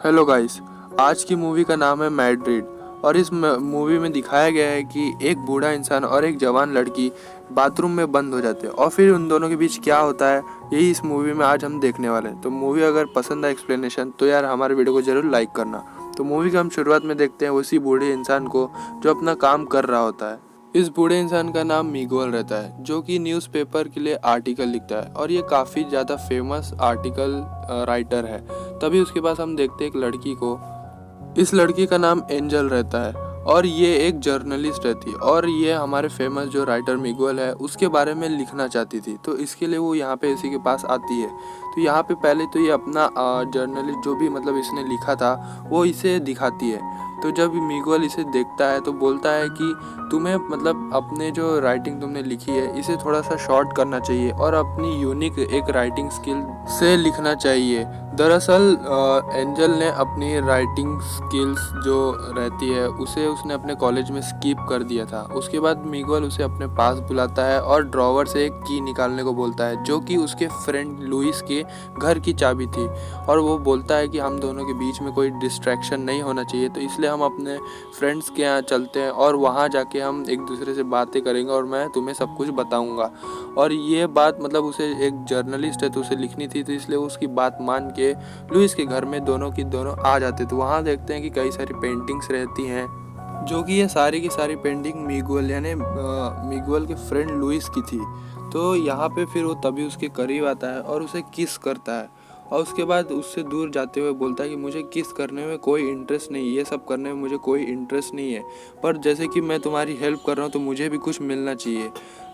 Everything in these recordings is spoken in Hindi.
Hello guys. आज की मूवी का नाम है मैड्रिड और इस मूवी में दिखाया गया है कि एक बूढ़ा इंसान और एक जवान लड़की बाथरूम में बंद हो जाते हैं और फिर उन दोनों के बीच क्या होता है, यही इस मूवी में आज हम देखने वाले हैं। तो मूवी अगर पसंद आए एक्सप्लेनेशन तो यार हमारे वीडियो को जरूर लाइक करना। तो मूवी का हम शुरुआत में देखते हैं उसी बूढ़े इंसान को जो अपना काम कर रहा होता है। इस बूढ़े इंसान का नाम मिगुएल रहता है, जो कि न्यूज़पेपर के लिए आर्टिकल लिखता है और ये काफ़ी ज़्यादा फेमस आर्टिकल राइटर है। तभी उसके पास हम देखते हैं एक लड़की को। इस लड़की का नाम एंजल रहता है और ये एक जर्नलिस्ट रहती है और ये हमारे फेमस जो राइटर मिगुएल है उसके बारे में लिखना चाहती थी। तो इसके लिए वो यहाँ पे इसी के पास आती है। तो यहाँ पे पहले तो ये अपना जर्नलिस्ट जो भी मतलब इसने लिखा था वो इसे दिखाती है। तो जब मिगुएल इसे देखता है तो बोलता है कि तुम्हें मतलब अपने जो राइटिंग तुमने लिखी है इसे थोड़ा सा शॉर्ट करना चाहिए और अपनी यूनिक एक राइटिंग स्किल से लिखना चाहिए। दरअसल एंजल ने अपनी राइटिंग स्किल्स जो रहती है उसे उसने अपने कॉलेज में स्किप कर दिया था। उसके बाद मिगुएल उसे अपने पास बुलाता है और ड्रॉवर से एक की निकालने को बोलता है जो कि उसके फ्रेंड लुइस के घर की चाबी थी। और वो बोलता है कि हम दोनों के बीच में कोई डिस्ट्रैक्शन नहीं होना चाहिए, तो इसलिए हम अपने फ्रेंड्स के यहाँ चलते हैं और वहाँ जाके हम एक दूसरे से बातें करेंगे और मैं तुम्हें सब कुछ बताऊँगा। और ये बात मतलब उसे एक जर्नलिस्ट है तो उसे लिखनी थी, तो इसलिए उसकी बात मान के लुइस के घर में दोनों की दोनों आ जाते। तो वहाँ देखते हैं कि कई सारी पेंटिंग्स रहती हैं, जो कि ये सारी की सारी पेंटिंग मिगुएल यानी मिगुएल के फ्रेंड लुइस की थी। तो यहाँ पे फिर वो तभी उसके करीब आता है और उसे किस करता है और उसके बाद उससे दूर जाते हुए बोलता है कि मुझे किस करने में कोई इंटरेस्ट नहीं, ये सब करने में मुझे कोई इंटरेस्ट नहीं है, पर जैसे कि मैं तुम्हारी हेल्प कर रहा हूँ तो मुझे भी कुछ मिलना चाहिए।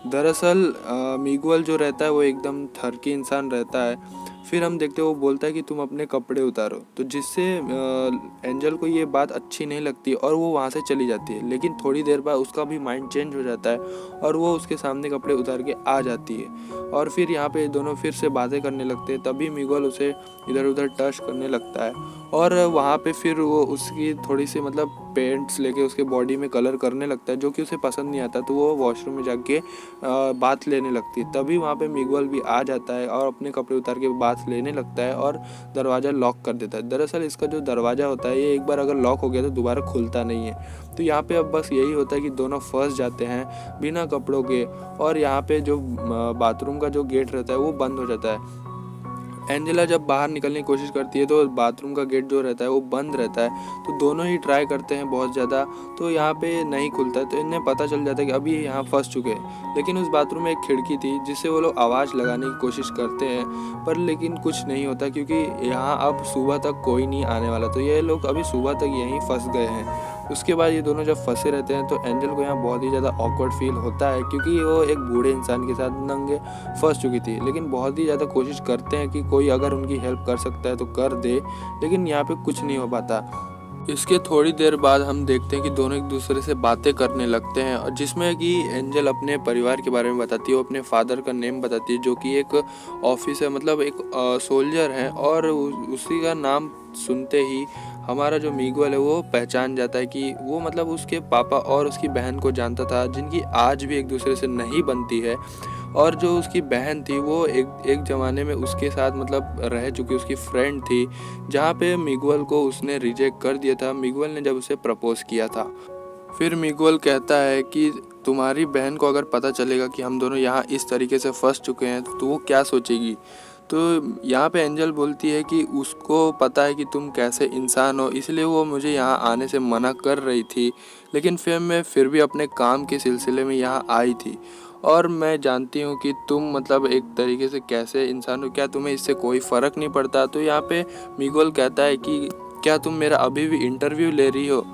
दरअसल मिगुएल जो रहता है वो एकदम ठरकी इंसान रहता है। फिर हम देखते हैं वो बोलता है कि तुम अपने कपड़े उतारो, तो जिससे एंजल को ये बात अच्छी नहीं लगती और वो वहाँ से चली जाती है। लेकिन थोड़ी देर बाद उसका भी माइंड चेंज हो जाता है और वो उसके सामने कपड़े उतार के आ जाती है और फिर यहाँ पे दोनों फिर से बातें करने लगते हैं। तभी मिगुएल उसे इधर उधर टच करने लगता है और वहाँ पे फिर वो उसकी थोड़ी सी मतलब पेंट्स लेके उसके बॉडी में कलर करने लगता है जो कि उसे पसंद नहीं आता। तो वो वॉशरूम में जाके बात लेने लगती है। तभी वहाँ पे मिगुएल भी आ जाता है और अपने कपड़े उतार के बात लेने लगता है और दरवाज़ा लॉक कर देता है। दरअसल इसका जो दरवाज़ा होता है ये एक बार अगर लॉक हो गया तो दोबारा खुलता नहीं है। तो यहाँ पे अब बस यही होता है कि दोनों फंस जाते हैं बिना कपड़ों के और यहाँ पे जो बाथरूम का जो गेट रहता है वो बंद हो जाता है। एंजेला जब बाहर निकलने की कोशिश करती है तो बाथरूम का गेट जो रहता है वो बंद रहता है। तो दोनों ही ट्राई करते हैं बहुत ज़्यादा, तो यहाँ पे नहीं खुलता है। तो इन्हें पता चल जाता है कि अभी यहाँ फंस चुके हैं। लेकिन उस बाथरूम में एक खिड़की थी जिससे वो लोग आवाज़ लगाने की कोशिश करते हैं, पर लेकिन कुछ नहीं होता क्योंकि यहाँ अब सुबह तक कोई नहीं आने वाला। तो ये लोग अभी सुबह तक यहीं फंस गए हैं। उसके बाद ये दोनों जब फंसे रहते हैं तो एंजल को यहाँ बहुत ही ज़्यादा ऑकवर्ड फील होता है क्योंकि वो एक बूढ़े इंसान के साथ नंगे फंस चुकी थी। लेकिन बहुत ही ज़्यादा कोशिश करते हैं कि कोई अगर उनकी हेल्प कर सकता है तो कर दे, लेकिन यहाँ पे कुछ नहीं हो पाता। इसके थोड़ी देर बाद हम देखते हैं कि दोनों एक दूसरे से बातें करने लगते हैं और जिसमें कि एंजल अपने परिवार के बारे में बताती है। वो अपने फादर का नेम बताती है जो कि एक ऑफिसर मतलब एक सोल्जर है और उसी का नाम सुनते ही हमारा जो मिगुएल है वो पहचान जाता है कि वो मतलब उसके पापा और उसकी बहन को जानता था, जिनकी आज भी एक दूसरे से नहीं बनती है। और जो उसकी बहन थी वो एक ज़माने में उसके साथ मतलब रह चुकी उसकी फ्रेंड थी, जहाँ पे मिगुएल को उसने रिजेक्ट कर दिया था मिगुएल ने जब उसे प्रपोज किया था। फिर मिगुएल कहता है कि तुम्हारी बहन को अगर पता चलेगा कि हम दोनों यहाँ इस तरीके से फंस चुके हैं तो वो क्या सोचेगी। तो यहाँ पे एंजल बोलती है कि उसको पता है कि तुम कैसे इंसान हो, इसलिए वो मुझे यहाँ आने से मना कर रही थी, लेकिन फिर भी अपने काम के सिलसिले में यहाँ आई थी और मैं जानती हूँ कि तुम मतलब एक तरीके से कैसे इंसान हो, क्या तुम्हें इससे कोई फ़र्क नहीं पड़ता। तो यहाँ पे मिगुएल कहता है कि क्या तुम मेरा अभी भी इंटरव्यू ले रही हो।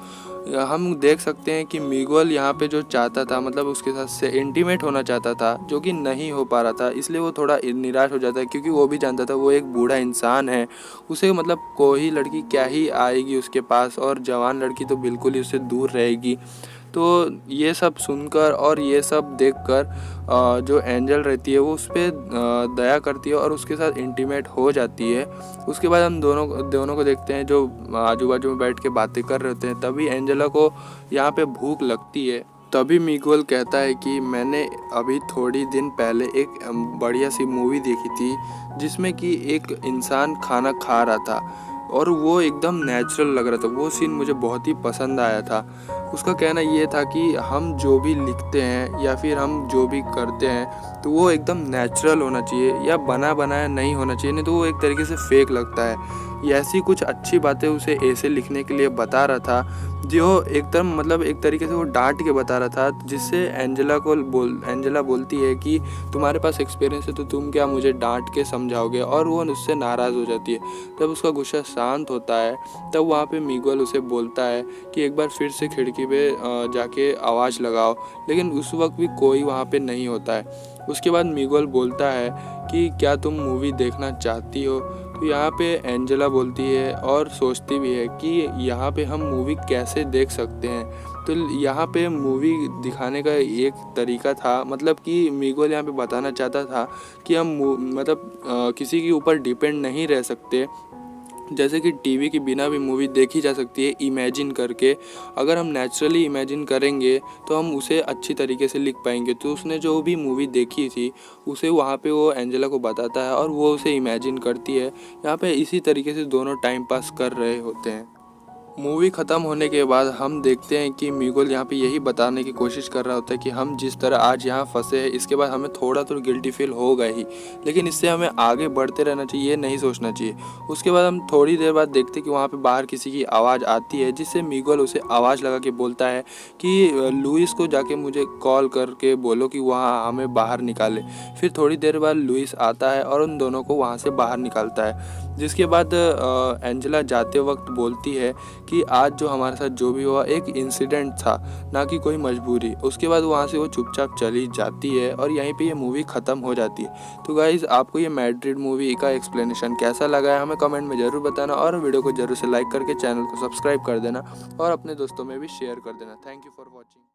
हम देख सकते हैं कि मिगुएल यहाँ पे जो चाहता था मतलब उसके साथ से इंटीमेट होना चाहता था, जो कि नहीं हो पा रहा था, इसलिए वो थोड़ा निराश हो जाता है क्योंकि वो भी जानता था वो एक बूढ़ा इंसान है, उसे मतलब कोई लड़की क्या ही आएगी उसके पास और जवान लड़की तो बिल्कुल ही उससे दूर रहेगी। तो ये सब सुनकर और ये सब देखकर जो एंजल रहती है वो उस पर दया करती है और उसके साथ इंटीमेट हो जाती है। उसके बाद हम दोनों को देखते हैं जो आजू बाजू में बैठ के बातें कर रहे होते हैं। तभी एंजेला को यहाँ पे भूख लगती है। तभी मिगुएल कहता है कि मैंने अभी थोड़ी दिन पहले एक बढ़िया सी मूवी देखी थी जिसमें कि एक इंसान खाना खा रहा था। और वो एकदम नेचुरल लग रहा था। वो सीन मुझे बहुत ही पसंद आया था। उसका कहना ये था कि हम जो भी लिखते हैं या फिर हम जो भी करते हैं तो वो एकदम नेचुरल होना चाहिए या बना बनाया नहीं होना चाहिए, नहीं तो वो एक तरीके से फेक लगता है। ये ऐसी कुछ अच्छी बातें उसे ऐसे लिखने के लिए बता रहा था जो एकदम मतलब एक तरीके से वो डांट के बता रहा था, जिससे एंजेला बोलती है कि तुम्हारे पास एक्सपीरियंस है तो तुम क्या मुझे डांट के समझाओगे, और वो उससे नाराज़ हो जाती है। जब उसका गुस्सा शांत होता है तब वहाँ पे मिगुएल उसे बोलता है कि एक बार फिर से खिड़की पे जाके आवाज़ लगाओ, लेकिन उस वक्त भी कोई वहाँ पे नहीं होता है। उसके बाद मिगुएल बोलता है कि क्या तुम मूवी देखना चाहती हो। तो यहाँ पे एंजेला बोलती है और सोचती भी है कि यहाँ पे हम मूवी कैसे देख सकते हैं। तो यहाँ पे मूवी दिखाने का एक तरीका था, मतलब कि मिगुएल यहाँ पे बताना चाहता था कि हम किसी के ऊपर डिपेंड नहीं रह सकते। जैसे कि टीवी के बिना भी मूवी देखी जा सकती है इमेजिन करके। अगर हम नेचुरली इमेजिन करेंगे तो हम उसे अच्छी तरीके से लिख पाएंगे। तो उसने जो भी मूवी देखी थी उसे वहाँ पे वो एंजेला को बताता है और वो उसे इमेजिन करती है। यहाँ पे इसी तरीके से दोनों टाइम पास कर रहे होते हैं। मूवी ख़त्म होने के बाद हम देखते हैं कि मिगुएल यहाँ पे यही बताने की कोशिश कर रहा होता है कि हम जिस तरह आज यहाँ फंसे हैं इसके बाद हमें थोड़ा तो गिल्टी फील होगा ही, लेकिन इससे हमें आगे बढ़ते रहना चाहिए, ये नहीं सोचना चाहिए। उसके बाद हम थोड़ी देर बाद देखते हैं कि वहाँ पे बाहर किसी की आवाज़ आती है, जिससे मिगुएल उसे आवाज़ लगा के बोलता है कि लुइस को जाके मुझे कॉल करके बोलो कि वहाँ हमें बाहर निकाले। फिर थोड़ी देर बाद लुइस आता है और उन दोनों को वहाँ से बाहर निकालता है। जिसके बाद एंजेला जाते वक्त बोलती है कि आज जो हमारे साथ जो भी हुआ एक इंसिडेंट था, ना कि कोई मजबूरी। उसके बाद वहाँ से वो चुपचाप चली जाती है और यहीं पे ये मूवी ख़त्म हो जाती है। तो गाइज़, आपको ये मैड्रिड मूवी का एक्सप्लेनेशन कैसा लगा है हमें कमेंट में ज़रूर बताना, और वीडियो को ज़रूर से लाइक करके चैनल को सब्सक्राइब कर देना और अपने दोस्तों में भी शेयर कर देना। Thank you for watching.